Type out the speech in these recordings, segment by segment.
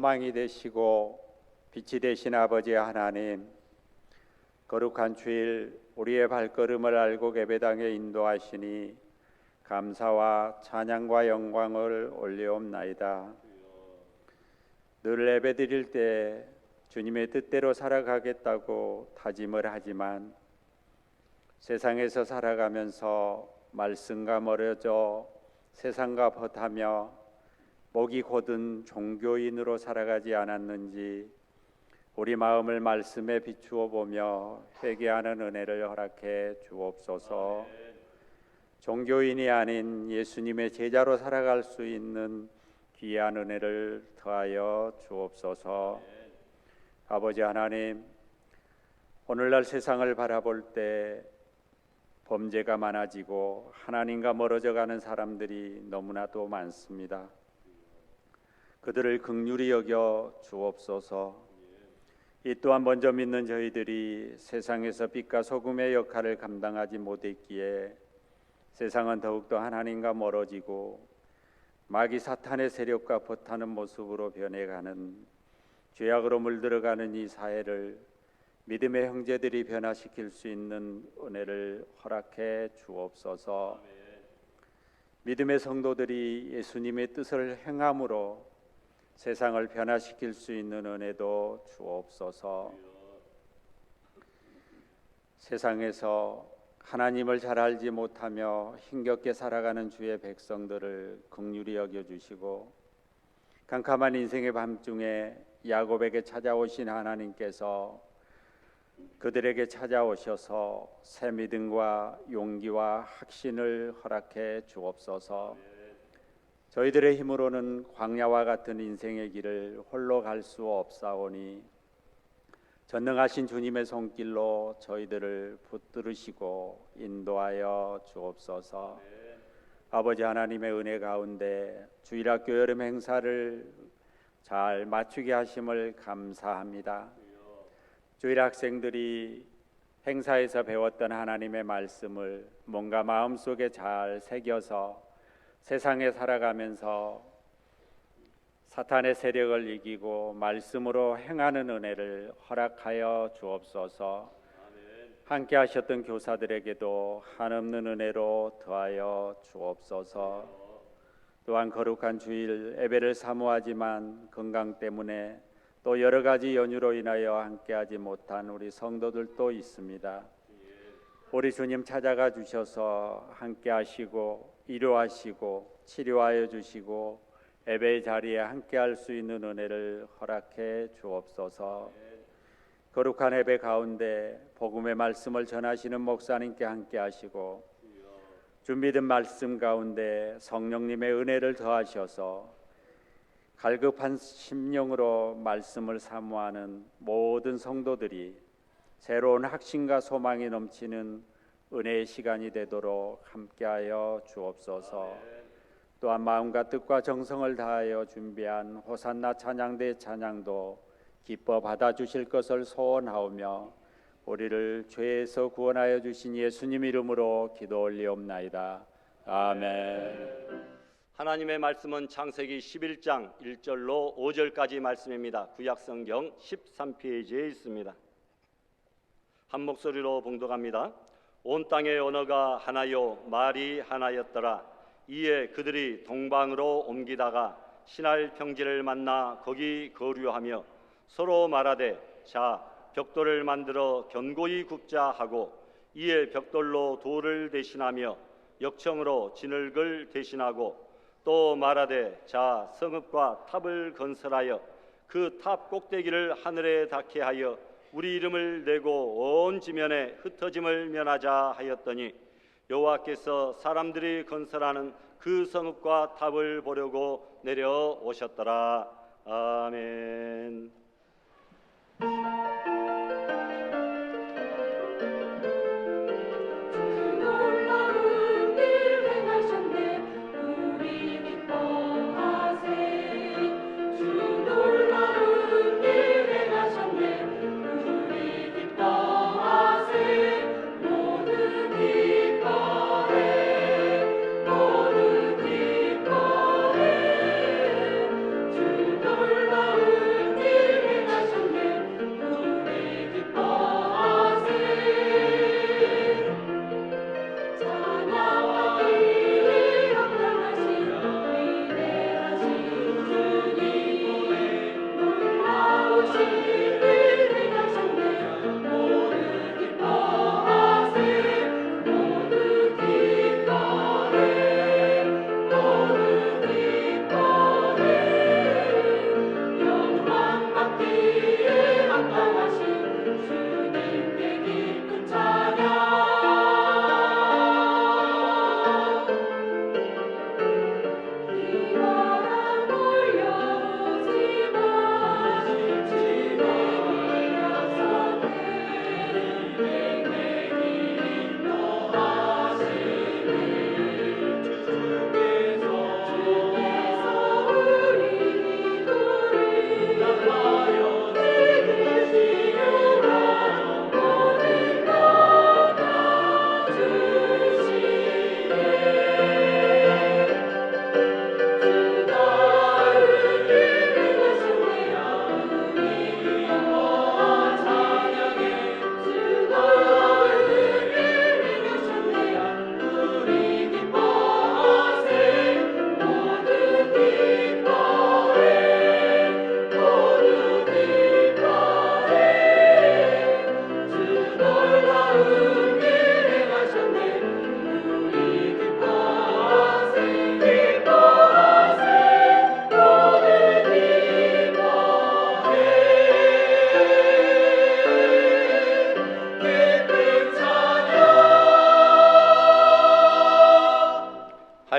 소망이 되시고 빛이 되신 아버지 하나님, 거룩한 주일 우리의 발걸음을 알고 예배당에 인도하시니 감사와 찬양과 영광을 올리옵나이다. 늘 예배드릴 때 주님의 뜻대로 살아가겠다고 다짐을 하지만 세상에서 살아가면서 말씀과 멀어져 세상과 벗하며 목이 곧은 종교인으로 살아가지 않았는지 우리 마음을 말씀에 비추어 보며 회개하는 은혜를 허락해 주옵소서. 종교인이 아닌 예수님의 제자로 살아갈 수 있는 귀한 은혜를 더하여 주옵소서. 아버지 하나님, 오늘날 세상을 바라볼 때 범죄가 많아지고 하나님과 멀어져 가는 사람들이 너무나도 많습니다. 그들을 긍휼히 여겨 주옵소서. 이 또한 먼저 믿는 저희들이 세상에서 빛과 소금의 역할을 감당하지 못했기에 세상은 더욱더 하나님과 멀어지고 마귀 사탄의 세력과 벗하는 모습으로 변해가는 죄악으로 물들어가는 이 사회를 믿음의 형제들이 변화시킬 수 있는 은혜를 허락해 주옵소서. 믿음의 성도들이 예수님의 뜻을 행함으로 세상을 변화시킬 수 있는 은혜도 주옵소서. 세상에서 하나님을 잘 알지 못하며 힘겹게 살아가는 주의 백성들을 긍휼히 여겨주시고 캄캄한 인생의 밤중에 야곱에게 찾아오신 하나님께서 그들에게 찾아오셔서 새 믿음과 용기와 확신을 허락해 주옵소서. 저희들의 힘으로는 광야와 같은 인생의 길을 홀로 갈 수 없사오니 전능하신 주님의 손길로 저희들을 붙들으시고 인도하여 주옵소서. 아버지 하나님의 은혜 가운데 주일학교 여름 행사를 잘 마치게 하심을 감사합니다. 주일 학생들이 행사에서 배웠던 하나님의 말씀을 몸과 마음속에 잘 새겨서 세상에 살아가면서 사탄의 세력을 이기고 말씀으로 행하는 은혜를 허락하여 주옵소서. 함께 하셨던 교사들에게도 한없는 은혜로 더하여 주옵소서. 또한 거룩한 주일 예배를 사모하지만 건강 때문에 또 여러 가지 연유로 인하여 함께하지 못한 우리 성도들도 있습니다. 우리 주님 찾아가 주셔서 함께하시고 위로하시고 치료하여 주시고 예배의 자리에 함께할 수 있는 은혜를 허락해 주옵소서. 거룩한 예배 가운데 복음의 말씀을 전하시는 목사님께 함께하시고 준비된 말씀 가운데 성령님의 은혜를 더하셔서 갈급한 심령으로 말씀을 사모하는 모든 성도들이 새로운 확신과 소망이 넘치는 은혜의 시간이 되도록 함께하여 주옵소서. 또한 마음과 뜻과 정성을 다하여 준비한 호산나 찬양대 찬양도 기뻐 받아주실 것을 소원하오며 우리를 죄에서 구원하여 주신 예수님 이름으로 기도 올리옵나이다. 아멘. 하나님의 말씀은 창세기 11장 1절로 5절까지 말씀입니다. 구약성경 13페이지에 있습니다. 한 목소리로 봉독합니다. 온 땅의 언어가 하나요 말이 하나였더라. 이에 그들이 동방으로 옮기다가 신할 평지를 만나 거기 거류하며 서로 말하되 자 벽돌을 만들어 견고히 굽자 하고 이에 벽돌로 돌을 대신하며 역청으로 진흙을 대신하고 또 말하되 자 성읍과 탑을 건설하여 그 탑 꼭대기를 하늘에 닿게 하여 우리 이름을 내고 온 지면에 흩어짐을 면하자 하였더니 여호와께서 사람들이 건설하는 그 성읍과 탑을 보려고 내려오셨더라. 아멘. 놀라운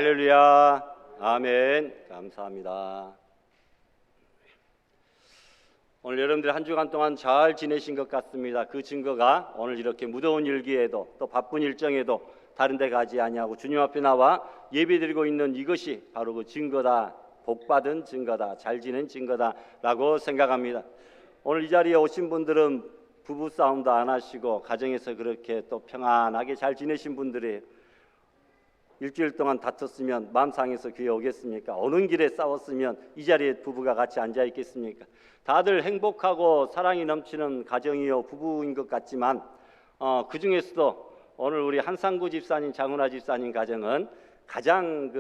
할렐루야. 아멘. 감사합니다. 오늘 여러분들 한 주간 동안 잘 지내신 것 같습니다. 그 증거가 오늘 이렇게 무더운 일기에도 또 바쁜 일정에도 다른 데 가지 아니하고 주님 앞에 나와 예배드리고 있는 이것이 바로 그 증거다. 복받은 증거다. 잘 지낸 증거다라고 생각합니다. 오늘 이 자리에 오신 분들은 부부 싸움도 안 하시고 가정에서 그렇게 또 평안하게 잘 지내신 분들이에요. 일주일 동안 다퉜으면 마음 상해서 교회 오겠습니까? 오는 길에 싸웠으면 이 자리에 부부가 같이 앉아 있겠습니까? 다들 행복하고 사랑이 넘치는 가정이요 부부인 것 같지만 그 중에서도 오늘 우리 한상구 집사님, 장훈아 집사님 가정은 가장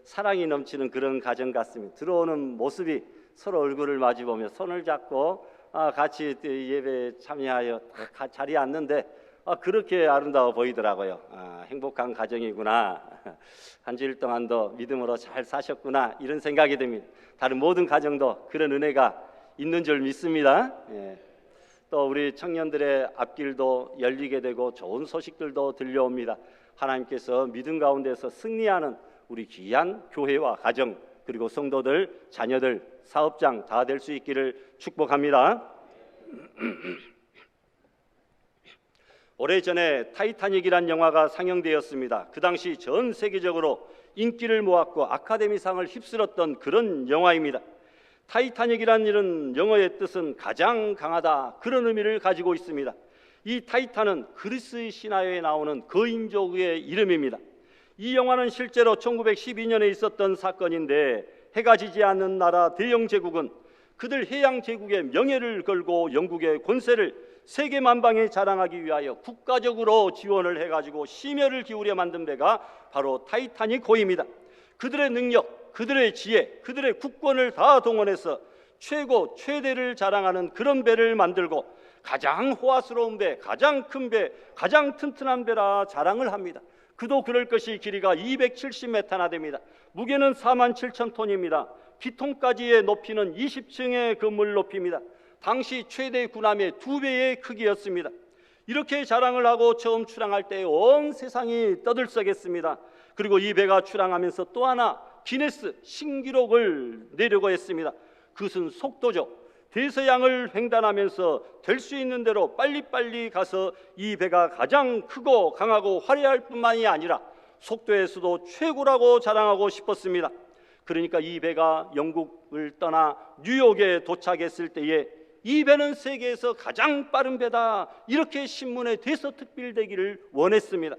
사랑이 넘치는 그런 가정 같습니다. 들어오는 모습이 서로 얼굴을 마주보며 손을 잡고 같이 예배에 참여하여 자리에 앉는데 그렇게 아름다워 보이더라고요. 행복한 가정이구나. 한 주일 동안도 믿음으로 잘 사셨구나 이런 생각이 듭니다. 다른 모든 가정도 그런 은혜가 있는 줄 믿습니다. 또 우리 청년들의 앞길도 열리게 되고 좋은 소식들도 들려옵니다. 하나님께서 믿음 가운데서 승리하는 우리 귀한 교회와 가정 그리고 성도들, 자녀들, 사업장 다 될 수 있기를 축복합니다. 오래전에 타이타닉이란 영화가 상영되었습니다. 그 당시 전 세계적으로 인기를 모았고 아카데미상을 휩쓸었던 그런 영화입니다. 타이타닉이란 이런 영어의 뜻은 가장 강하다 그런 의미를 가지고 있습니다. 이 타이탄은 그리스 신화에 나오는 거인족의 이름입니다. 이 영화는 실제로 1912년에 있었던 사건인데 해가 지지 않는 나라 대영 제국은 그들 해양 제국의 명예를 걸고 영국의 권세를 세계 만방에 자랑하기 위하여 국가적으로 지원을 해가지고 심혈을 기울여 만든 배가 바로 타이타닉호입니다. 그들의 능력, 그들의 지혜, 그들의 국권을 다 동원해서 최대를 자랑하는 그런 배를 만들고 가장 호화스러운 배, 가장 큰 배, 가장 튼튼한 배라 자랑을 합니다. 그도 그럴 것이 길이가 270m나 됩니다. 무게는 47,000톤입니다. 기통까지의 높이는 20층의 건물 높이입니다. 당시 최대 군함의 2배의 크기였습니다. 이렇게 자랑을 하고 처음 출항할 때 온 세상이 떠들썩했습니다. 그리고 이 배가 출항하면서 또 하나 기네스 신기록을 내려고 했습니다. 그것은 속도죠. 대서양을 횡단하면서 될 수 있는 대로 빨리빨리 가서 이 배가 가장 크고 강하고 화려할 뿐만이 아니라 속도에서도 최고라고 자랑하고 싶었습니다. 그러니까 이 배가 영국을 떠나 뉴욕에 도착했을 때에 이 배는 세계에서 가장 빠른 배다 이렇게 신문에 대서특필되기를 원했습니다.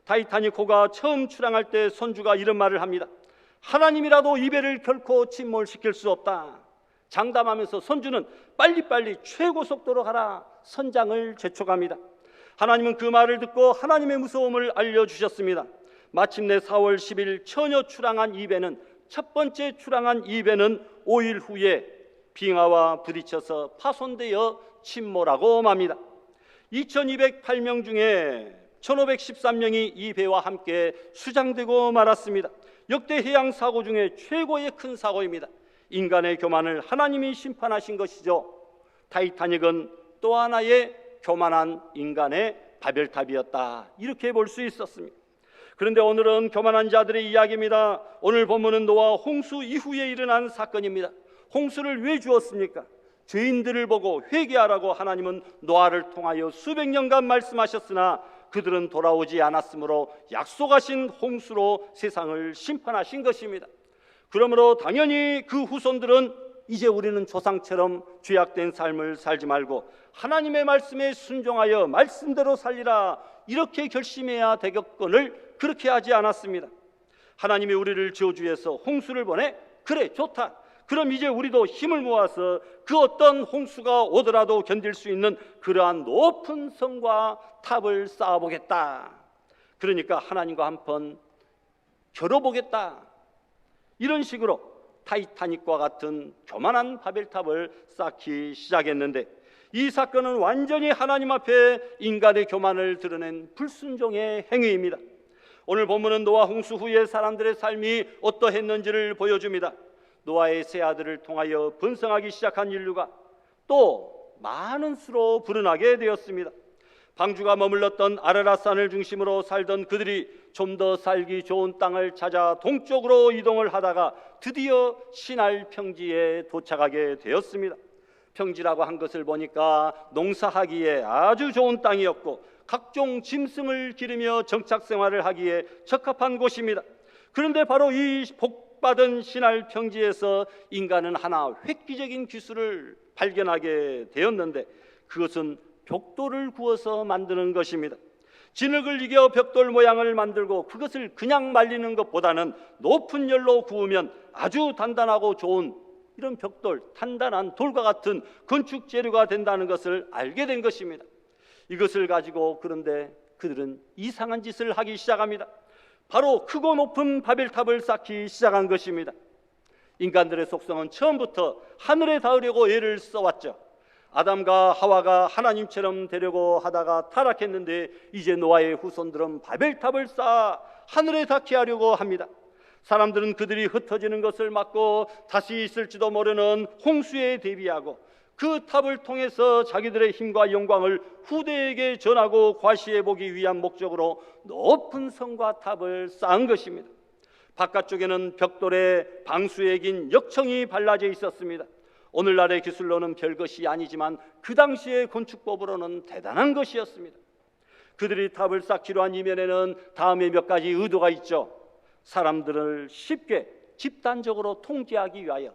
타이타닉호가 처음 출항할 때 선주가 이런 말을 합니다. 하나님이라도 이 배를 결코 침몰시킬 수 없다. 장담하면서 선주는 빨리빨리 최고 속도로 가라 선장을 재촉합니다. 하나님은 그 말을 듣고 하나님의 무서움을 알려주셨습니다. 마침내 4월 10일 처녀 출항한 이 배는 첫 번째 출항한 이 배는 5일 후에 빙하와 부딪혀서 파손되어 침몰하고 맙니다. 2208명 중에 1513명이 이 배와 함께 수장되고 말았습니다. 역대 해양 사고 중에 최고의 큰 사고입니다. 인간의 교만을 하나님이 심판하신 것이죠. 타이타닉은 또 하나의 교만한 인간의 바벨탑이었다 이렇게 볼 수 있었습니다. 그런데 오늘은 교만한 자들의 이야기입니다. 오늘 본문은 노아 홍수 이후에 일어난 사건입니다. 홍수를 왜 주었습니까? 죄인들을 보고 회개하라고 하나님은 노아를 통하여 수백 년간 말씀하셨으나 그들은 돌아오지 않았으므로 약속하신 홍수로 세상을 심판하신 것입니다. 그러므로 당연히 그 후손들은 이제 우리는 조상처럼 죄악된 삶을 살지 말고 하나님의 말씀에 순종하여 말씀대로 살리라 이렇게 결심해야 되겠거늘 그렇게 하지 않았습니다. 하나님이 우리를 저주해서 홍수를 보내 그래 좋다. 그럼 이제 우리도 힘을 모아서 그 어떤 홍수가 오더라도 견딜 수 있는 그러한 높은 성과 탑을 쌓아보겠다. 그러니까 하나님과 한번 겨뤄보겠다. 이런 식으로 타이타닉과 같은 교만한 바벨탑을 쌓기 시작했는데 이 사건은 완전히 하나님 앞에 인간의 교만을 드러낸 불순종의 행위입니다. 오늘 본문은 노아 홍수 후에 사람들의 삶이 어떠했는지를 보여줍니다. 노아의 세 아들을 통하여 번성하기 시작한 인류가 또 많은 수로 불어나게 되었습니다. 방주가 머물렀던 아라랏산을 중심으로 살던 그들이 좀 더 살기 좋은 땅을 찾아 동쪽으로 이동을 하다가 드디어 시날 평지에 도착하게 되었습니다. 평지라고 한 것을 보니까 농사하기에 아주 좋은 땅이었고 각종 짐승을 기르며 정착 생활을 하기에 적합한 곳입니다. 그런데 바로 이 복받은 시날 평지에서 인간은 하나 획기적인 기술을 발견하게 되었는데, 그것은 벽돌을 구워서 만드는 것입니다. 진흙을 이겨 벽돌 모양을 만들고 그것을 그냥 말리는 것보다는 높은 열로 구우면 아주 단단하고 좋은 이런 벽돌, 단단한 돌과 같은 건축 재료가 된다는 것을 알게 된 것입니다. 이것을 가지고 그런데 그들은 이상한 짓을 하기 시작합니다. 바로 크고 높은 바벨탑을 쌓기 시작한 것입니다. 인간들의 속성은 처음부터 하늘에 닿으려고 애를 써왔죠. 아담과 하와가 하나님처럼 되려고 하다가 타락했는데 이제 노아의 후손들은 바벨탑을 쌓아 하늘에 닿게 하려고 합니다. 사람들은 그들이 흩어지는 것을 막고 다시 있을지도 모르는 홍수에 대비하고 그 탑을 통해서 자기들의 힘과 영광을 후대에게 전하고 과시해보기 위한 목적으로 높은 성과 탑을 쌓은 것입니다. 바깥쪽에는 벽돌에 방수에 긴 역청이 발라져 있었습니다. 오늘날의 기술로는 별것이 아니지만 그 당시의 건축법으로는 대단한 것이었습니다. 그들이 탑을 쌓기로 한 이면에는 다음에 몇 가지 의도가 있죠. 사람들을 쉽게 집단적으로 통제하기 위하여,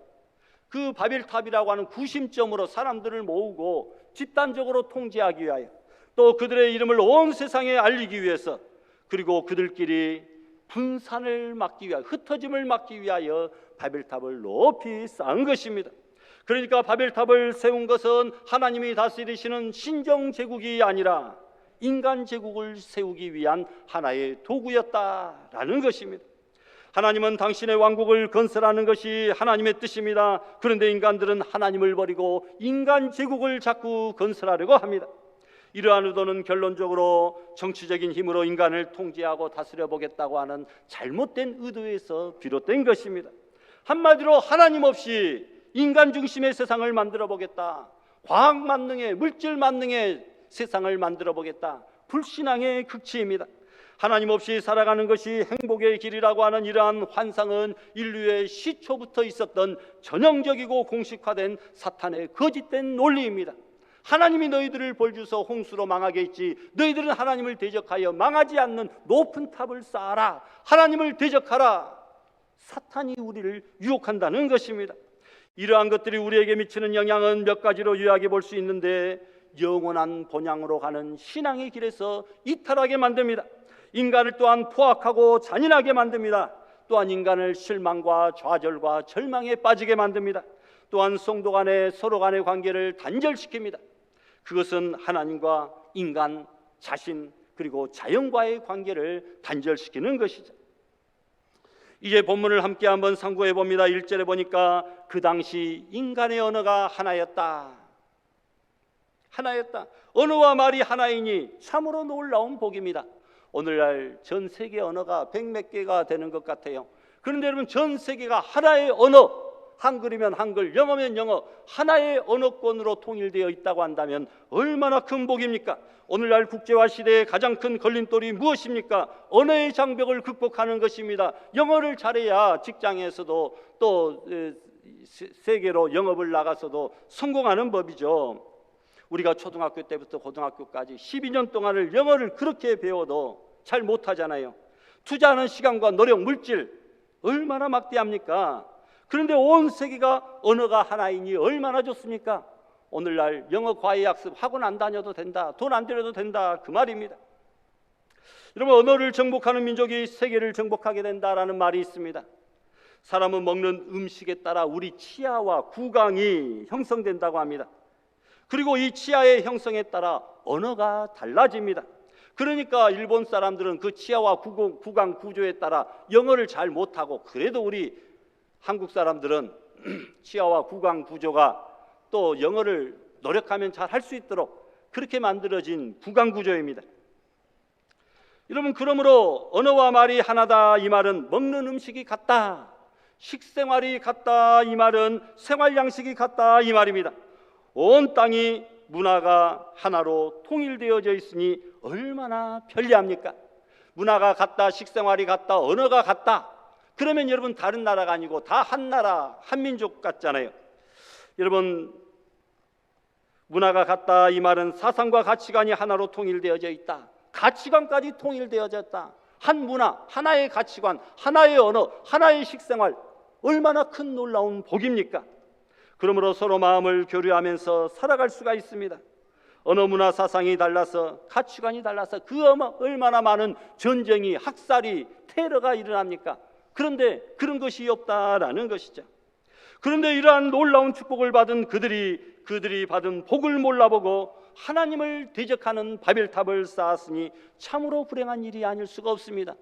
그 바벨탑이라고 하는 구심점으로 사람들을 모으고 집단적으로 통제하기 위하여, 또 그들의 이름을 온 세상에 알리기 위해서, 그리고 그들끼리 분산을 막기 위하여, 흩어짐을 막기 위하여 바벨탑을 높이 쌓은 것입니다. 그러니까 바벨탑을 세운 것은 하나님이 다스리시는 신정제국이 아니라 인간 제국을 세우기 위한 하나의 도구였다라는 것입니다. 하나님은 당신의 왕국을 건설하는 것이 하나님의 뜻입니다. 그런데 인간들은 하나님을 버리고 인간 제국을 자꾸 건설하려고 합니다. 이러한 의도는 결론적으로 정치적인 힘으로 인간을 통제하고 다스려 보겠다고 하는 잘못된 의도에서 비롯된 것입니다. 한마디로 하나님 없이 인간 중심의 세상을 만들어 보겠다, 과학 만능의, 물질 만능의 세상을 만들어 보겠다, 불신앙의 극치입니다. 하나님 없이 살아가는 것이 행복의 길이라고 하는 이러한 환상은 인류의 시초부터 있었던 전형적이고 공식화된 사탄의 거짓된 논리입니다. 하나님이 너희들을 벌주서 홍수로 망하게 했지, 너희들은 하나님을 대적하여 망하지 않는 높은 탑을 쌓아라, 하나님을 대적하라. 사탄이 우리를 유혹한다는 것입니다. 이러한 것들이 우리에게 미치는 영향은 몇 가지로 요약해 볼 수 있는데, 영원한 본향으로 가는 신앙의 길에서 이탈하게 만듭니다. 인간을 또한 포악하고 잔인하게 만듭니다. 또한 인간을 실망과 좌절과 절망에 빠지게 만듭니다. 또한 성도 간의 서로 간의 관계를 단절시킵니다. 그것은 하나님과 인간 자신 그리고 자연과의 관계를 단절시키는 것이죠. 이제 본문을 함께 한번 상고해 봅니다. 1절에 보니까 그 당시 인간의 언어가 하나였다. 하나였다. 언어와 말이 하나이니 참으로 놀라운 복입니다. 오늘날 전 세계 언어가 100몇 개가 되는 것 같아요. 그런데 여러분, 전 세계가 하나의 언어, 한글이면 한글, 영어면 영어, 하나의 언어권으로 통일되어 있다고 한다면 얼마나 큰 복입니까? 오늘날 국제화 시대의 가장 큰 걸림돌이 무엇입니까? 언어의 장벽을 극복하는 것입니다. 영어를 잘해야 직장에서도 또 세계로 영업을 나가서도 성공하는 법이죠. 우리가 초등학교 때부터 고등학교까지 12년 동안을 영어를 그렇게 배워도 잘 못하잖아요. 투자하는 시간과 노력, 물질 얼마나 막대합니까? 그런데 온 세계가 언어가 하나이니 얼마나 좋습니까? 오늘날 영어 과외 학습 학원 안 다녀도 된다, 돈 안 들여도 된다, 그 말입니다. 여러분, 언어를 정복하는 민족이 세계를 정복하게 된다라는 말이 있습니다. 사람은 먹는 음식에 따라 우리 치아와 구강이 형성된다고 합니다. 그리고 이 치아의 형성에 따라 언어가 달라집니다. 그러니까 일본 사람들은 그 치아와 구강 구조에 따라 영어를 잘 못하고, 그래도 우리 한국 사람들은 치아와 구강 구조가 또 영어를 노력하면 잘 할 수 있도록 그렇게 만들어진 구강 구조입니다. 여러분, 그러므로 언어와 말이 하나다 이 말은 먹는 음식이 같다, 식생활이 같다 이 말은 생활 양식이 같다 이 말입니다. 온 땅이 문화가 하나로 통일되어져 있으니 얼마나 편리합니까? 문화가 같다, 식생활이 같다, 언어가 같다. 그러면 여러분 다른 나라가 아니고 다 한 나라, 한 민족 같잖아요. 여러분, 문화가 같다 이 말은 사상과 가치관이 하나로 통일되어져 있다. 가치관까지 통일되어졌다. 한 문화, 하나의 가치관, 하나의 언어, 하나의 식생활, 얼마나 큰 놀라운 복입니까? 그러므로 서로 마음을 교류하면서 살아갈 수가 있습니다. 언어, 문화, 사상이 달라서, 가치관이 달라서 얼마나 많은 전쟁이, 학살이, 테러가 일어납니까? 그런데 그런 것이 없다라는 것이죠. 그런데 이러한 놀라운 축복을 받은 그들이 받은 복을 몰라보고 하나님을 대적하는 바벨탑을 쌓았으니 참으로 불행한 일이 아닐 수가 없습니다.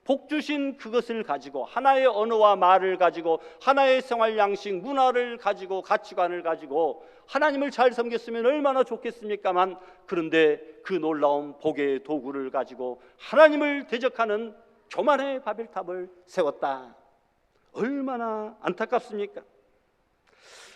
복 주신 그것을 가지고, 하나의 언어와 말을 가지고, 하나의 생활 양식, 문화를 가지고, 가치관을 가지고 하나님을 잘 섬겼으면 얼마나 좋겠습니까만, 그런데 그 놀라운 복의 도구를 가지고 하나님을 대적하는 교만의 바벨탑을 세웠다. 얼마나 안타깝습니까?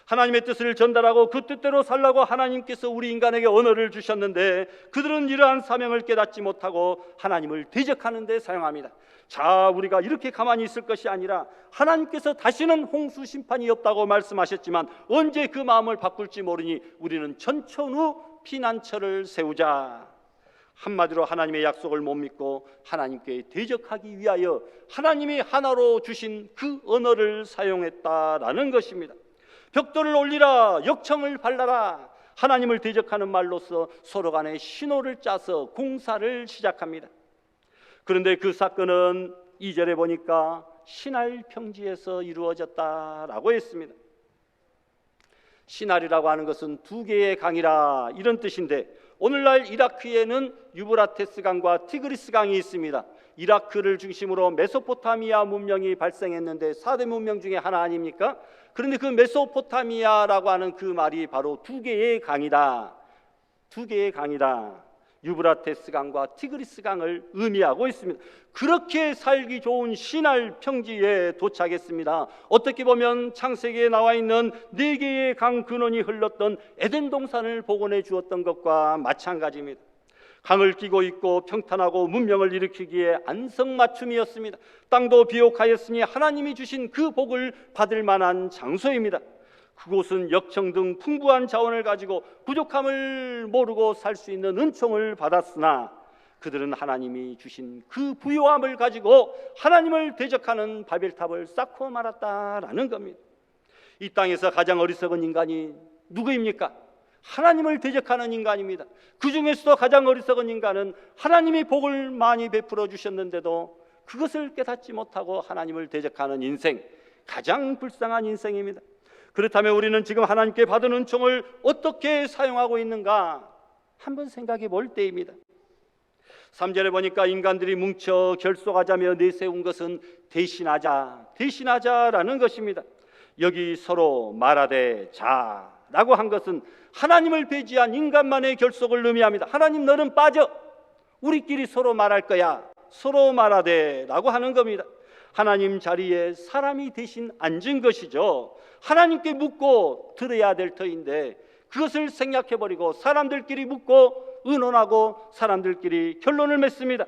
하나님의 뜻을 전달하고 그 뜻대로 살라고 하나님께서 우리 인간에게 언어를 주셨는데 그들은 이러한 사명을 깨닫지 못하고 하나님을 대적하는 데 사용합니다. 자, 우리가 이렇게 가만히 있을 것이 아니라 하나님께서 다시는 홍수 심판이 없다고 말씀하셨지만 언제 그 마음을 바꿀지 모르니 우리는 천천후 피난처를 세우자. 한마디로 하나님의 약속을 못 믿고 하나님께 대적하기 위하여 하나님이 하나로 주신 그 언어를 사용했다라는 것입니다. 벽돌을 올리라, 역청을 발라라, 하나님을 대적하는 말로서 서로 간에 신호를 짜서 공사를 시작합니다. 그런데 그 사건은 2절에 보니까 신할 평지에서 이루어졌다라고 했습니다. 신할이라고 하는 것은 두 개의 강이라 이런 뜻인데, 오늘날 이라크에는 유브라테스 강과 티그리스 강이 있습니다. 이라크를 중심으로 메소포타미아 문명이 발생했는데 4대 문명 중에 하나 아닙니까? 그런데 그 메소포타미아라고 하는 그 말이 바로 두 개의 강이다. 두 개의 강이다. 유브라테스 강과 티그리스 강을 의미하고 있습니다. 그렇게 살기 좋은 시날 평지에 도착했습니다. 어떻게 보면 창세기에 나와 있는 4개의 강 근원이 흘렀던 에덴 동산을 복원해 주었던 것과 마찬가지입니다. 강을 끼고 있고 평탄하고 문명을 일으키기에 안성맞춤이었습니다. 땅도 비옥하였으니 하나님이 주신 그 복을 받을 만한 장소입니다. 그곳은 역청 등 풍부한 자원을 가지고 부족함을 모르고 살 수 있는 은총을 받았으나 그들은 하나님이 주신 그 부요함을 가지고 하나님을 대적하는 바벨탑을 쌓고 말았다라는 겁니다. 이 땅에서 가장 어리석은 인간이 누구입니까? 하나님을 대적하는 인간입니다. 그 중에서도 가장 어리석은 인간은 하나님이 복을 많이 베풀어 주셨는데도 그것을 깨닫지 못하고 하나님을 대적하는 인생, 가장 불쌍한 인생입니다. 그렇다면 우리는 지금 하나님께 받은 은총을 어떻게 사용하고 있는가 한번 생각해 볼 때입니다. 3절에 보니까 인간들이 뭉쳐 결속하자며 내세운 것은 대신하자라는 것입니다. 여기 서로 말하되 자라고 한 것은 하나님을 배제한 인간만의 결속을 의미합니다. 하나님 너는 빠져, 우리끼리 서로 말할 거야, 서로 말하되 라고 하는 겁니다. 하나님 자리에 사람이 대신 앉은 것이죠. 하나님께 묻고 들어야 될 터인데 그것을 생략해버리고 사람들끼리 묻고 의논하고 사람들끼리 결론을 맺습니다.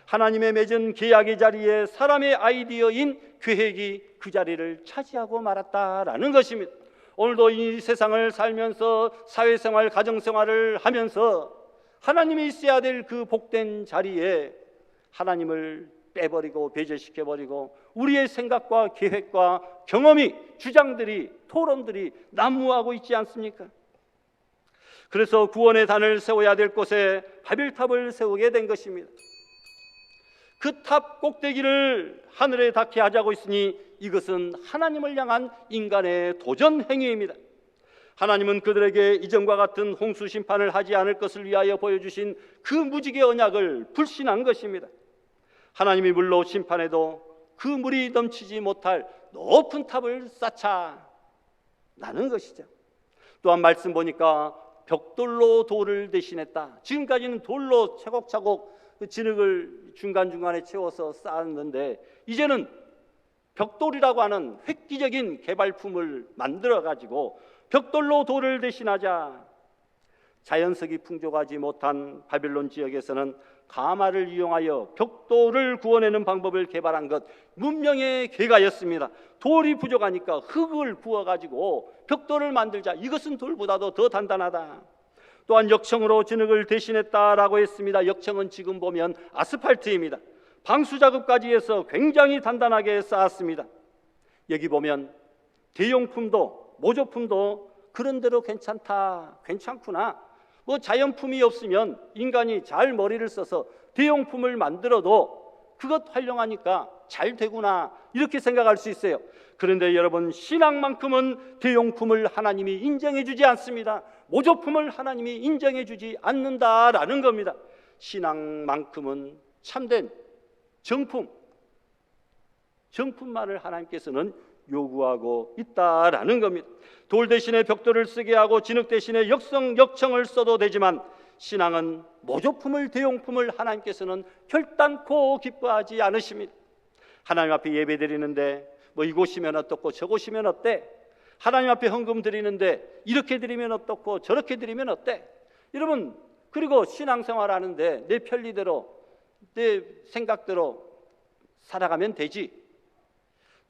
하나님의 맺은 계약의 자리에 사람의 아이디어인 계획이 그 자리를 차지하고 말았다라는 것입니다. 오늘도 이 세상을 살면서 사회생활, 가정생활을 하면서 하나님이 있어야 될 그 복된 자리에 하나님을 빼버리고 배제시켜버리고 우리의 생각과 계획과 경험이, 주장들이, 토론들이 난무하고 있지 않습니까? 그래서 구원의 단을 세워야 될 곳에 바벨탑을 세우게 된 것입니다. 그 탑 꼭대기를 하늘에 닿게 하자고 있으니 이것은 하나님을 향한 인간의 도전 행위입니다. 하나님은 그들에게 이전과 같은 홍수 심판을 하지 않을 것을 위하여 보여주신 그 무지개 언약을 불신한 것입니다. 하나님이 물로 심판해도 그 물이 넘치지 못할 높은 탑을 쌓자라는 것이죠. 또한 말씀 보니까 벽돌로 돌을 대신했다. 지금까지는 돌로 차곡차곡 그 진흙을 중간중간에 채워서 쌓았는데 이제는 벽돌이라고 하는 획기적인 개발품을 만들어 가지고 벽돌로 돌을 대신하자. 자연석이 풍족하지 못한 바벨론 지역에서는 가마를 이용하여 벽돌을 구워내는 방법을 개발한 것, 문명의 계가였습니다. 돌이 부족하니까 흙을 구워가지고 벽돌을 만들자. 이것은 돌보다도 더 단단하다. 또한 역청으로 진흙을 대신했다라고 했습니다. 역청은 지금 보면 아스팔트입니다. 방수 작업까지 해서 굉장히 단단하게 쌓았습니다. 여기 보면 대용품도 모조품도 그런대로 괜찮구나. 뭐 자연품이 없으면 인간이 잘 머리를 써서 대용품을 만들어도 그것 활용하니까 잘 되구나, 이렇게 생각할 수 있어요. 그런데 여러분, 신앙만큼은 대용품을 하나님이 인정해 주지 않습니다. 모조품을 하나님이 인정해 주지 않는다라는 겁니다. 신앙만큼은 참된 정품만을 하나님께서는 요구하고 있다라는 겁니다. 돌 대신에 벽돌을 쓰게 하고 진흙 대신에 역청을 써도 되지만 신앙은 모조품을, 대용품을 하나님께서는 결단코 기뻐하지 않으십니다. 하나님 앞에 예배 드리는데 뭐 이곳이면 어떻고 저곳이면 어때? 하나님 앞에 헌금 드리는데 이렇게 드리면 어떻고 저렇게 드리면 어때? 여러분, 그리고 신앙생활 하는데 내 편리대로 내 생각대로 살아가면 되지.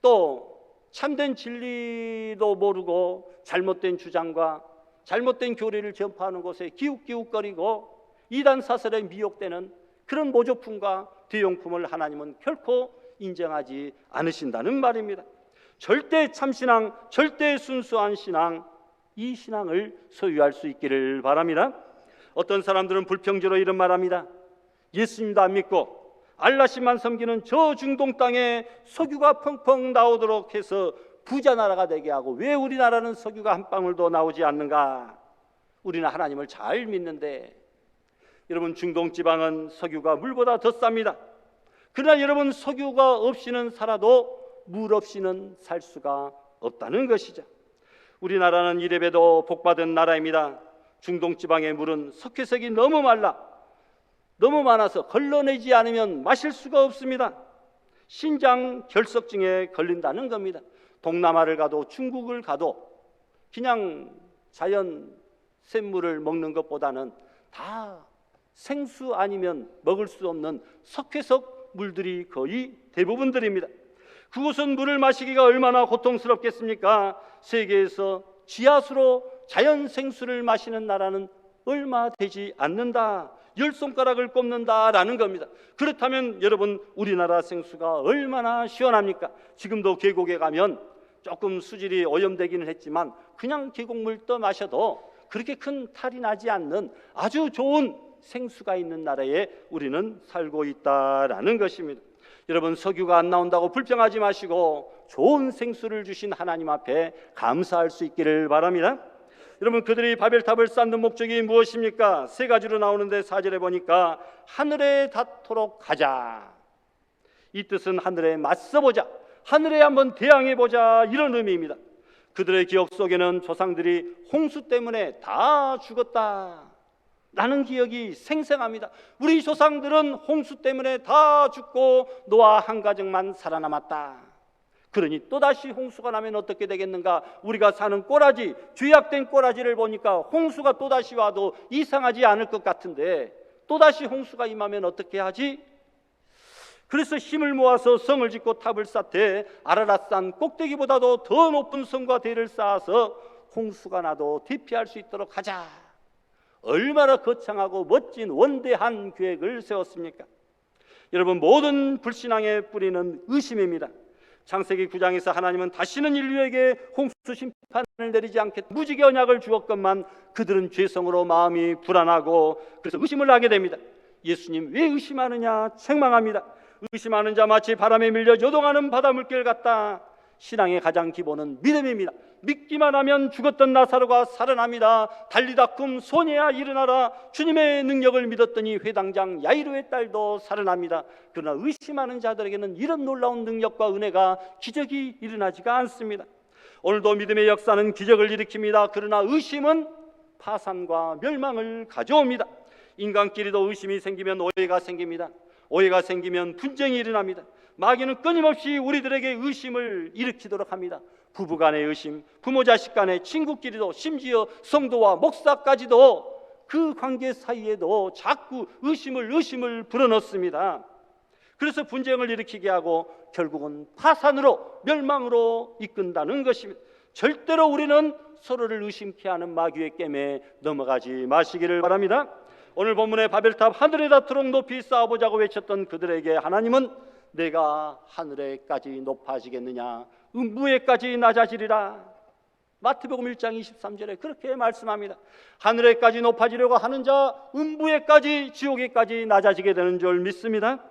또 참된 진리도 모르고 잘못된 주장과 잘못된 교리를 전파하는 곳에 기웃기웃거리고 이단 사설에 미혹되는 그런 모조품과 대용품을 하나님은 결코 인정하지 않으신다는 말입니다. 절대 참신앙, 절대 순수한 신앙, 이 신앙을 소유할 수 있기를 바랍니다. 어떤 사람들은 불평지로 이런 말합니다. 예수님도 안 믿고 알라신만 섬기는 저 중동 땅에 석유가 펑펑 나오도록 해서 부자 나라가 되게 하고 왜 우리나라는 석유가 한 방울도 나오지 않는가? 우리는 하나님을 잘 믿는데. 여러분, 중동 지방은 석유가 물보다 더 쌉니다. 그러나 여러분, 석유가 없이는 살아도 물 없이는 살 수가 없다는 것이죠. 우리나라는 이래봬도 복받은 나라입니다. 중동 지방의 물은 석회색이 너무 많아서 걸러내지 않으면 마실 수가 없습니다. 신장 결석증에 걸린다는 겁니다. 동남아를 가도 중국을 가도 그냥 자연 샘물을 먹는 것보다는 다 생수 아니면 먹을 수 없는 석회석 물들이 거의 대부분들입니다. 그곳은 물을 마시기가 얼마나 고통스럽겠습니까? 세계에서 지하수로 자연 생수를 마시는 나라는 얼마 되지 않는다. 10손가락을 꼽는다라는 겁니다. 그렇다면 여러분, 우리나라 생수가 얼마나 시원합니까? 지금도 계곡에 가면 조금 수질이 오염되기는 했지만 그냥 계곡물 떠 마셔도 그렇게 큰 탈이 나지 않는 아주 좋은 생수가 있는 나라에 우리는 살고 있다라는 것입니다. 여러분, 석유가 안 나온다고 불평하지 마시고 좋은 생수를 주신 하나님 앞에 감사할 수 있기를 바랍니다. 여러분, 그들이 바벨탑을 쌓는 목적이 무엇입니까? 세 가지로 나오는데 4절에 보니까 하늘에 닿도록 가자. 이 뜻은 하늘에 맞서보자, 하늘에 한번 대항해보자, 이런 의미입니다. 그들의 기억 속에는 조상들이 홍수 때문에 다 죽었다 라는 기억이 생생합니다. 우리 조상들은 홍수 때문에 다 죽고 노아 한 가정만 살아남았다. 그러니 또다시 홍수가 나면 어떻게 되겠는가? 우리가 사는 꼬라지, 죄악된 꼬라지를 보니까 홍수가 또다시 와도 이상하지 않을 것 같은데 또다시 홍수가 임하면 어떻게 하지? 그래서 힘을 모아서 성을 짓고 탑을 쌓되 아라랏산 꼭대기보다도 더 높은 성과 대를 쌓아서 홍수가 나도 대피할 수 있도록 하자. 얼마나 거창하고 멋진 원대한 계획을 세웠습니까? 여러분, 모든 불신앙의 뿌리는 의심입니다. 창세기 9장에서 하나님은 다시는 인류에게 홍수 심판을 내리지 않겠다 무지개 언약을 주었건만 그들은 죄성으로 마음이 불안하고 그래서 의심을 하게 됩니다. 예수님 왜 의심하느냐? 책망합니다. 의심하는 자 마치 바람에 밀려 요동하는 바다 물결 같다. 신앙의 가장 기본은 믿음입니다. 믿기만 하면 죽었던 나사로가 살아납니다. 달리다쿰 소녀야 일어나라. 주님의 능력을 믿었더니 회당장 야이로의 딸도 살아납니다. 그러나 의심하는 자들에게는 이런 놀라운 능력과 은혜가, 기적이 일어나지가 않습니다. 오늘도 믿음의 역사는 기적을 일으킵니다. 그러나 의심은 파산과 멸망을 가져옵니다. 인간끼리도 의심이 생기면 오해가 생깁니다. 오해가 생기면 분쟁이 일어납니다. 마귀는 끊임없이 우리들에게 의심을 일으키도록 합니다. 부부간의 의심, 부모 자식 간의, 친구끼리도, 심지어 성도와 목사까지도 그 관계 사이에도 자꾸 의심을 불어넣습니다. 그래서 분쟁을 일으키게 하고 결국은 파산으로, 멸망으로 이끈다는 것입니다. 절대로 우리는 서로를 의심케 하는 마귀의 깸에 넘어가지 마시기를 바랍니다. 오늘 본문의 바벨탑 하늘에 닿도록 높이 쌓아보자고 외쳤던 그들에게 하나님은 내가 하늘에까지 높아지겠느냐, 음부에까지 낮아지리라. 마태복음 1장 23절에 그렇게 말씀합니다. 하늘에까지 높아지려고 하는 자 음부에까지, 지옥에까지 낮아지게 되는 줄 믿습니다.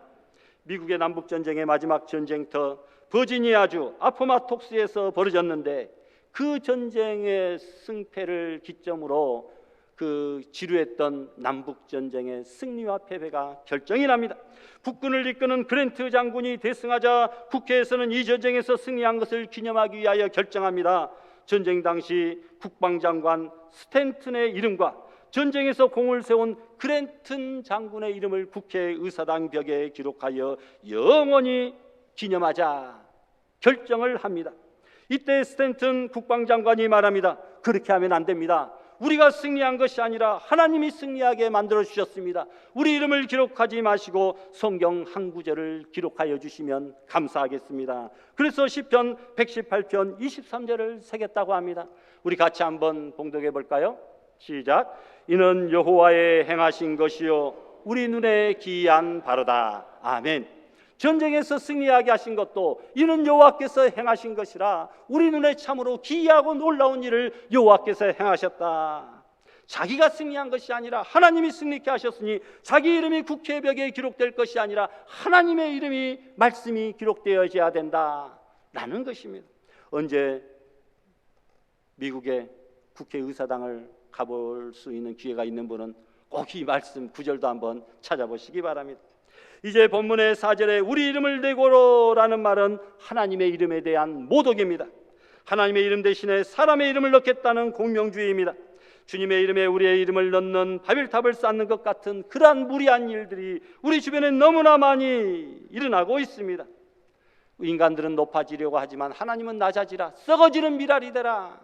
미국의 남북전쟁의 마지막 전쟁터 버지니아주 아포마톡스에서 벌어졌는데 그 전쟁의 승패를 기점으로 그 지루했던 남북전쟁의 승리와 패배가 결정이 납니다. 북군을 이끄는 그랜트 장군이 대승하자 국회에서는 이 전쟁에서 승리한 것을 기념하기 위하여 결정합니다. 전쟁 당시 국방장관 스탠튼의 이름과 전쟁에서 공을 세운 그랜튼 장군의 이름을 국회 의사당 벽에 기록하여 영원히 기념하자 결정을 합니다. 이때 스탠튼 국방장관이 말합니다. 그렇게 하면 안 됩니다. 우리가 승리한 것이 아니라 하나님이 승리하게 만들어 주셨습니다. 우리 이름을 기록하지 마시고 성경 한 구절을 기록하여 주시면 감사하겠습니다. 그래서 시편 118편 23절을 새겼다고 합니다. 우리 같이 한번 봉독해 볼까요? 시작. 이는 여호와의 행하신 것이요 우리 눈에 기이한 바로다. 아멘. 전쟁에서 승리하게 하신 것도 이는 여호와께서 행하신 것이라, 우리 눈에 참으로 기이하고 놀라운 일을 여호와께서 행하셨다. 자기가 승리한 것이 아니라 하나님이 승리케 하셨으니 자기 이름이 국회벽에 기록될 것이 아니라 하나님의 이름이, 말씀이 기록되어져야 된다라는 것입니다. 언제 미국의 국회의사당을 가볼 수 있는 기회가 있는 분은 꼭 이 말씀 구절도 한번 찾아보시기 바랍니다. 이제 본문의 4절에 우리 이름을 내고로라는 말은 하나님의 이름에 대한 모독입니다. 하나님의 이름 대신에 사람의 이름을 넣겠다는 공명주의입니다. 주님의 이름에 우리의 이름을 넣는 바벨탑을 쌓는 것 같은 그러한 무리한 일들이 우리 주변에 너무나 많이 일어나고 있습니다. 인간들은 높아지려고 하지만 하나님은 낮아지라, 썩어지는 미랄이 되라,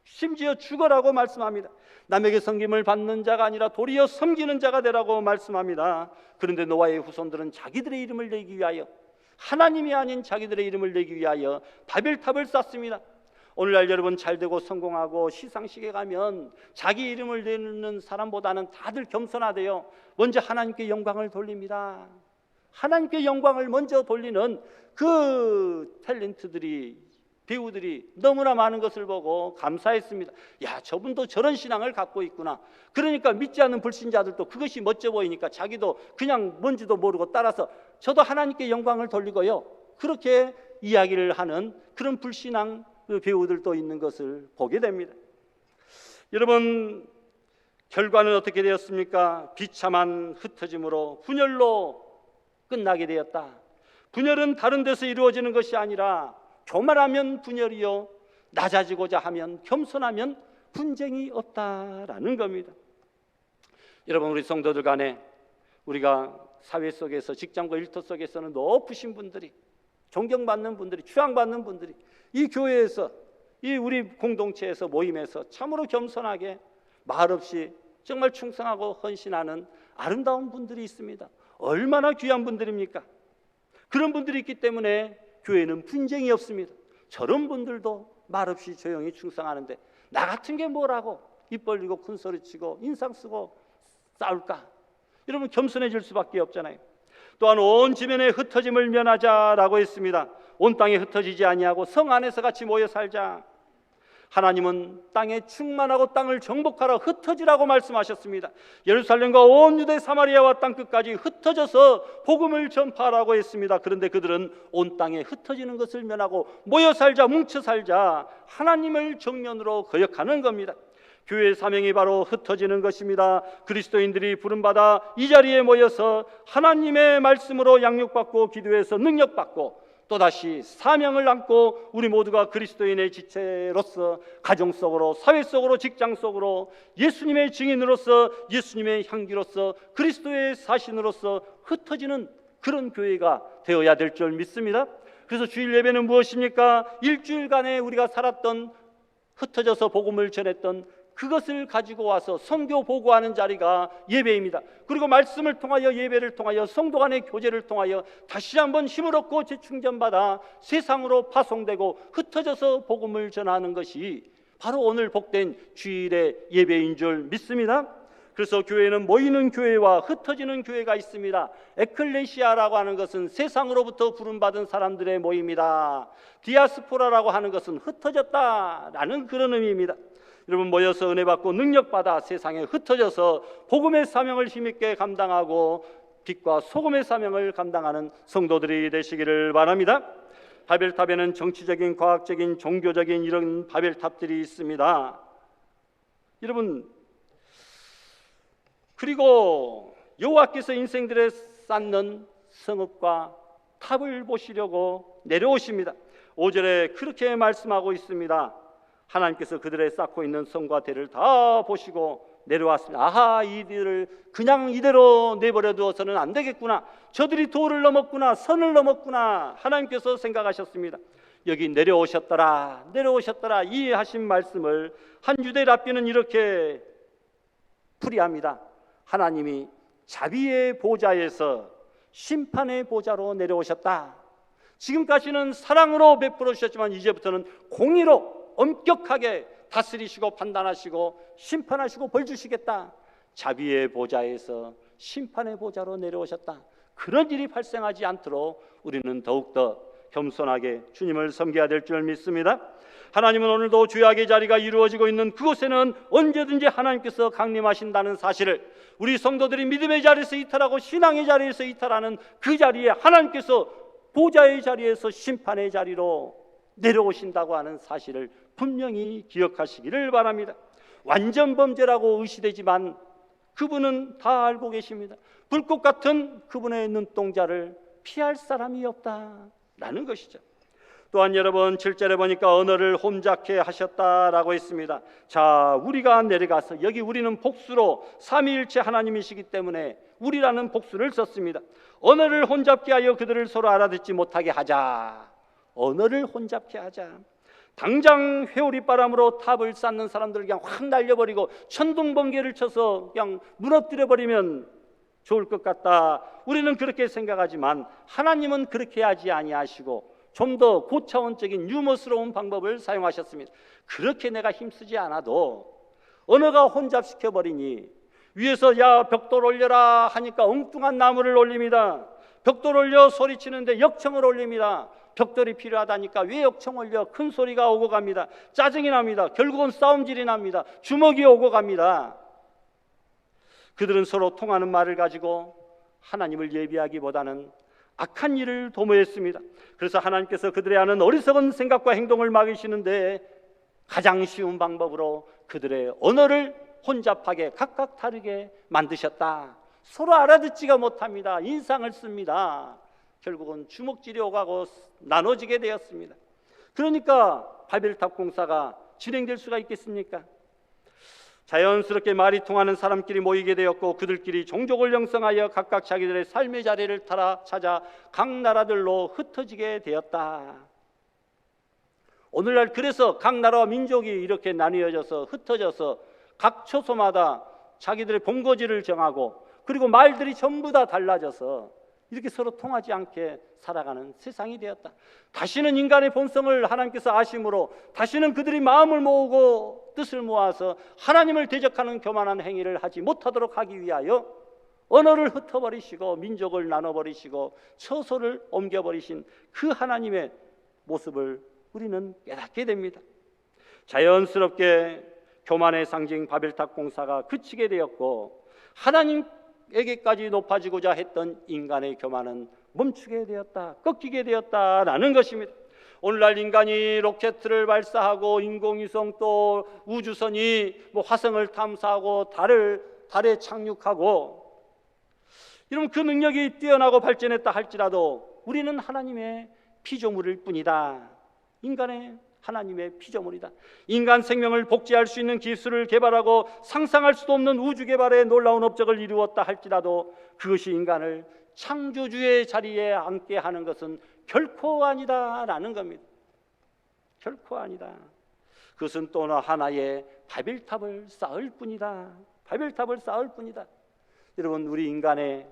심지어 죽어라고 말씀합니다. 남에게 섬김을 받는 자가 아니라 도리어 섬기는 자가 되라고 말씀합니다. 그런데 노아의 후손들은 자기들의 이름을 내기 위하여, 하나님이 아닌 자기들의 이름을 내기 위하여 바벨탑을 쌓습니다. 오늘날 여러분 잘되고 성공하고 시상식에 가면 자기 이름을 내는 사람보다는 다들 겸손하대요. 먼저 하나님께 영광을 돌립니다. 하나님께 영광을 먼저 돌리는 그 탤런트들이, 배우들이 너무나 많은 것을 보고 감사했습니다. 야, 저분도 저런 신앙을 갖고 있구나. 그러니까 믿지 않는 불신자들도 그것이 멋져 보이니까 자기도 그냥 뭔지도 모르고 따라서 저도 하나님께 영광을 돌리고요, 그렇게 이야기를 하는 그런 불신앙 배우들도 있는 것을 보게 됩니다. 여러분, 결과는 어떻게 되었습니까? 비참한 흩어짐으로, 분열로 끝나게 되었다. 분열은 다른 데서 이루어지는 것이 아니라 교만하면 분열이요, 낮아지고자 하면, 겸손하면 분쟁이 없다라는 겁니다. 여러분, 우리 성도들 간에 우리가 사회 속에서, 직장과 일터 속에서는 높으신 분들이, 존경받는 분들이, 추앙받는 분들이 이 교회에서, 이 우리 공동체에서, 모임에서 참으로 겸손하게 말없이 정말 충성하고 헌신하는 아름다운 분들이 있습니다. 얼마나 귀한 분들입니까? 그런 분들이 있기 때문에 교회는 분쟁이 없습니다. 저런 분들도 말없이 조용히 충성하는데 나 같은 게 뭐라고 입 벌리고 큰 소리치고 인상 쓰고 싸울까? 여러분, 겸손해질 수밖에 없잖아요. 또한 온 지면에 흩어짐을 면하자라고 했습니다. 온 땅에 흩어지지 아니하고 성 안에서 같이 모여 살자. 하나님은 땅에 충만하고 땅을 정복하라, 흩어지라고 말씀하셨습니다. 예루살렘과 온 유대 사마리아와 땅끝까지 흩어져서 복음을 전파하라고 했습니다. 그런데 그들은 온 땅에 흩어지는 것을 면하고 모여 살자, 뭉쳐 살자, 하나님을 정면으로 거역하는 겁니다. 교회의 사명이 바로 흩어지는 것입니다. 그리스도인들이 부름받아 이 자리에 모여서 하나님의 말씀으로 양육받고 기도해서 능력받고 또다시 사명을 안고 우리 모두가 그리스도인의 지체로서 가정 속으로, 사회 속으로, 직장 속으로 예수님의 증인으로서, 예수님의 향기로서, 그리스도의 사신으로서 흩어지는 그런 교회가 되어야 될 줄 믿습니다. 그래서 주일 예배는 무엇입니까? 일주일간에 우리가 살았던, 흩어져서 복음을 전했던 그것을 가지고 와서 선교 보고하는 자리가 예배입니다. 그리고 말씀을 통하여, 예배를 통하여, 성도 간의 교제를 통하여 다시 한번 힘을 얻고 재충전받아 세상으로 파송되고 흩어져서 복음을 전하는 것이 바로 오늘 복된 주일의 예배인 줄 믿습니다. 그래서 교회는 모이는 교회와 흩어지는 교회가 있습니다. 에클레시아라고 하는 것은 세상으로부터 부름받은 사람들의 모임이다. 디아스포라라고 하는 것은 흩어졌다라는 그런 의미입니다. 여러분, 모여서 은혜 받고 능력 받아 세상에 흩어져서 복음의 사명을 힘있게 감당하고 빛과 소금의 사명을 감당하는 성도들이 되시기를 바랍니다. 바벨탑에는 정치적인, 과학적인, 종교적인 이런 바벨탑들이 있습니다. 여러분, 그리고 여호와께서 인생들에 쌓는 성읍과 탑을 보시려고 내려오십니다. 5절에 그렇게 말씀하고 있습니다. 하나님께서 그들의 쌓고 있는 성과 대를 다 보시고 내려왔습니다. 아하, 이들을 그냥 이대로 내버려 두어서는 안 되겠구나. 저들이 도를 넘었구나, 선을 넘었구나. 하나님께서 생각하셨습니다. 여기 내려오셨더라, 내려오셨더라. 이 하신 말씀을 한 유대 랍비는 이렇게 풀이합니다. 하나님이 자비의 보좌에서 심판의 보좌로 내려오셨다. 지금까지는 사랑으로 베풀어 주셨지만 이제부터는 공의로 엄격하게 다스리시고 판단하시고 심판하시고 벌 주시겠다. 자비의 보좌에서 심판의 보좌로 내려오셨다. 그런 일이 발생하지 않도록 우리는 더욱더 겸손하게 주님을 섬겨야 될 줄 믿습니다. 하나님은 오늘도 주약의 자리가 이루어지고 있는 그곳에는 언제든지 하나님께서 강림하신다는 사실을, 우리 성도들이 믿음의 자리에서 이탈하고 신앙의 자리에서 이탈하는 그 자리에 하나님께서 보좌의 자리에서 심판의 자리로 내려오신다고 하는 사실을 분명히 기억하시기를 바랍니다. 완전 범죄라고 의시되지만 그분은 다 알고 계십니다. 불꽃 같은 그분의 눈동자를 피할 사람이 없다라는 것이죠. 또한 여러분, 7절에 보니까 언어를 혼잡케 하셨다라고 했습니다. 자, 우리가 내려가서, 여기 우리는 복수로 삼위일체 하나님이시기 때문에 우리라는 복수를 썼습니다. 언어를 혼잡케 하여 그들을 서로 알아듣지 못하게 하자. 언어를 혼잡케 하자. 당장 회오리바람으로 탑을 쌓는 사람들을 그냥 확 날려버리고 천둥번개를 쳐서 그냥 무너뜨려버리면 좋을 것 같다. 우리는 그렇게 생각하지만 하나님은 그렇게 하지 아니하시고 좀 더 고차원적인 유머스러운 방법을 사용하셨습니다. 그렇게 내가 힘쓰지 않아도 언어가 혼잡시켜버리니 위에서 야 벽돌 올려라 하니까 엉뚱한 나무를 올립니다. 벽돌 올려 소리치는데 역청을 올립니다. 벽돌이 필요하다니까 왜 역청 올려? 큰 소리가 오고 갑니다. 짜증이 납니다. 결국은 싸움질이 납니다. 주먹이 오고 갑니다. 그들은 서로 통하는 말을 가지고 하나님을 예비하기보다는 악한 일을 도모했습니다. 그래서 하나님께서 그들의 하는 어리석은 생각과 행동을 막으시는데 가장 쉬운 방법으로 그들의 언어를 혼잡하게 각각 다르게 만드셨다. 서로 알아듣지가 못합니다. 인상을 씁니다. 결국은 주먹질이 오가고 나눠지게 되었습니다. 그러니까 바벨탑 공사가 진행될 수가 있겠습니까? 자연스럽게 말이 통하는 사람끼리 모이게 되었고 그들끼리 종족을 형성하여 각각 자기들의 삶의 자리를 찾아 각 나라들로 흩어지게 되었다. 오늘날 그래서 각 나라와 민족이 이렇게 나뉘어져서 흩어져서 각 처소마다 자기들의 본거지를 정하고 그리고 말들이 전부 다 달라져서 이렇게 서로 통하지 않게 살아가는 세상이 되었다. 다시는 인간의 본성을 하나님께서 아심으로 다시는 그들이 마음을 모으고 뜻을 모아서 하나님을 대적하는 교만한 행위를 하지 못하도록 하기 위하여 언어를 흩어버리시고 민족을 나눠버리시고 처소를 옮겨버리신 그 하나님의 모습을 우리는 깨닫게 됩니다. 자연스럽게 교만의 상징 바벨탑 공사가 그치게 되었고 하나님에게까지 높아지고자 했던 인간의 교만은 멈추게 되었다, 꺾이게 되었다라는 것입니다. 오늘날 인간이 로켓을 발사하고 인공위성 또 우주선이 화성을 탐사하고 달에 착륙하고 이러면 그 능력이 뛰어나고 발전했다 할지라도 우리는 하나님의 피조물일 뿐이다. 인간의 하나님의 피조물이다. 인간 생명을 복제할 수 있는 기술을 개발하고 상상할 수도 없는 우주 개발의 놀라운 업적을 이루었다 할지라도 그것이 인간을 창조주의 자리에 앉게 하는 것은 결코 아니다라는 겁니다. 결코 아니다. 그것은 또 하나의 바벨탑을 쌓을 뿐이다. 바벨탑을 쌓을 뿐이다. 여러분, 우리 인간의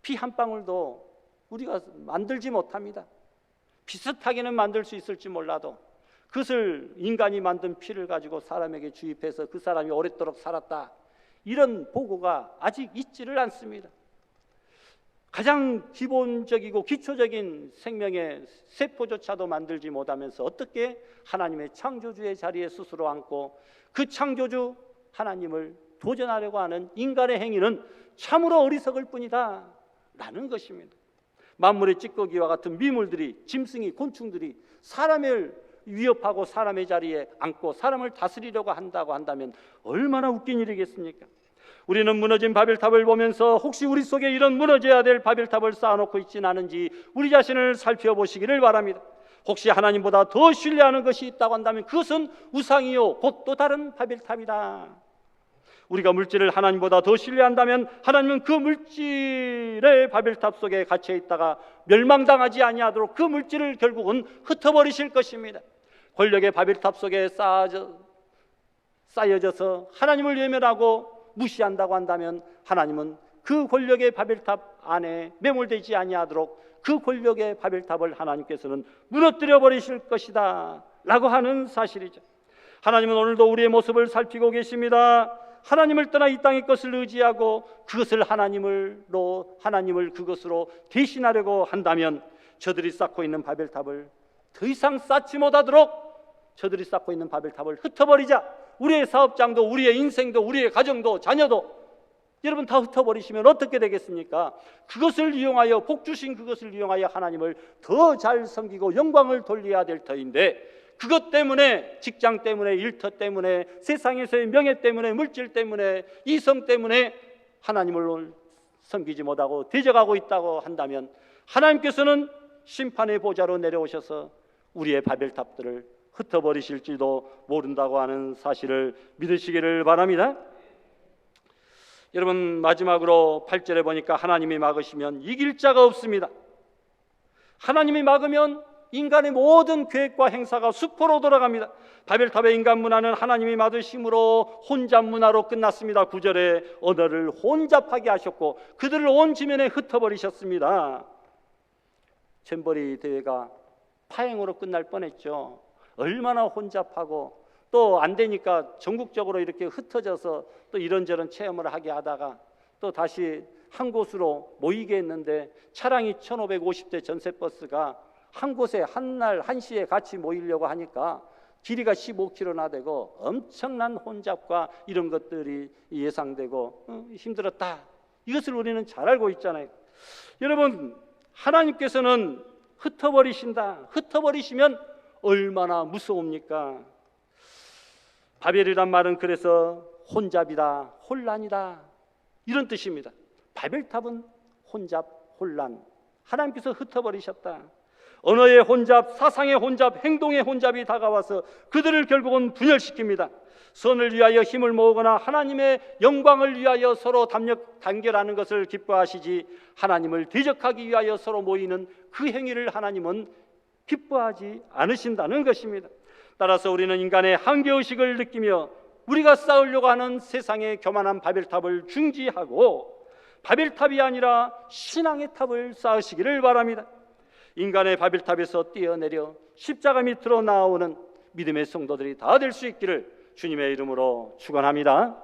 피 한 방울도 우리가 만들지 못합니다. 비슷하게는 만들 수 있을지 몰라도 그것을 인간이 만든 피를 가지고 사람에게 주입해서 그 사람이 오랫도록 살았다, 이런 보고가 아직 있지를 않습니다. 가장 기본적이고 기초적인 생명의 세포조차도 만들지 못하면서 어떻게 하나님의 창조주의 자리에 스스로 앉고 그 창조주 하나님을 도전하려고 하는 인간의 행위는 참으로 어리석을 뿐이다 라는 것입니다. 만물의 찌꺼기와 같은 미물들이, 짐승이, 곤충들이 사람을 위협하고 사람의 자리에 앉고 사람을 다스리려고 한다고 한다면 얼마나 웃긴 일이겠습니까? 우리는 무너진 바벨탑을 보면서 혹시 우리 속에 이런 무너져야 될 바벨탑을 쌓아놓고 있지는 않은지 우리 자신을 살펴보시기를 바랍니다. 혹시 하나님보다 더 신뢰하는 것이 있다고 한다면 그것은 우상이요 곧 또 다른 바벨탑이다. 우리가 물질을 하나님보다 더 신뢰한다면 하나님은 그 물질의 바벨탑 속에 갇혀 있다가 멸망당하지 아니하도록 그 물질을 결국은 흩어버리실 것입니다. 권력의 바벨탑 속에 쌓여져서 하나님을 외면하고 무시한다고 한다면 하나님은 그 권력의 바벨탑 안에 매몰되지 아니하도록 그 권력의 바벨탑을 하나님께서는 무너뜨려 버리실 것이다 라고 하는 사실이죠. 하나님은 오늘도 우리의 모습을 살피고 계십니다. 하나님을 떠나 이 땅의 것을 의지하고 그것을 하나님을 그것으로 대신하려고 한다면 저들이 쌓고 있는 바벨탑을 더 이상 쌓지 못하도록 저들이 쌓고 있는 바벨탑을 흩어버리자. 우리의 사업장도, 우리의 인생도, 우리의 가정도, 자녀도 여러분 다 흩어버리시면 어떻게 되겠습니까? 그것을 이용하여, 복 주신 그것을 이용하여 하나님을 더 잘 섬기고 영광을 돌려야 될 터인데, 그것 때문에, 직장 때문에, 일터 때문에, 세상에서의 명예 때문에, 물질 때문에, 이성 때문에 하나님을 섬기지 못하고 대적하고 있다고 한다면 하나님께서는 심판의 보좌로 내려오셔서 우리의 바벨탑들을 흩어버리실지도 모른다고 하는 사실을 믿으시기를 바랍니다. 여러분, 마지막으로 8절에 보니까 하나님이 막으시면 이길 자가 없습니다. 하나님이 막으면 인간의 모든 계획과 행사가 수포로 돌아갑니다. 바벨탑의 인간 문화는 하나님이 막으심으로 혼잡 문화로 끝났습니다. 9절에 언어를 혼잡하게 하셨고 그들을 온 지면에 흩어버리셨습니다. 잼버리 대회가 파행으로 끝날 뻔했죠. 얼마나 혼잡하고 또 안 되니까 전국적으로 이렇게 흩어져서 또 이런저런 체험을 하게 하다가 또 다시 한 곳으로 모이게 했는데 차량이 1550대 전세버스가 한 곳에 한 날 한시에 같이 모이려고 하니까 길이가 15km나 되고 엄청난 혼잡과 이런 것들이 예상되고 힘들었다. 이것을 우리는 잘 알고 있잖아요. 여러분, 하나님께서는 흩어버리신다. 흩어버리시면 얼마나 무서웁니까? 바벨이란 말은 그래서 혼잡이다, 혼란이다, 이런 뜻입니다. 바벨탑은 혼잡, 혼란. 하나님께서 흩어버리셨다. 언어의 혼잡, 사상의 혼잡, 행동의 혼잡이 다가와서 그들을 결국은 분열시킵니다. 선을 위하여 힘을 모으거나 하나님의 영광을 위하여 서로 단결하는 것을 기뻐하시지 하나님을 대적하기 위하여 서로 모이는 그 행위를 하나님은 기뻐하지 않으신다는 것입니다. 따라서 우리는 인간의 한계의식을 느끼며 우리가 쌓으려고 하는 세상의 교만한 바벨탑을 중지하고 바벨탑이 아니라 신앙의 탑을 쌓으시기를 바랍니다. 인간의 바벨탑에서 뛰어내려 십자가 밑으로 나오는 믿음의 성도들이 다 될 수 있기를 주님의 이름으로 축원합니다.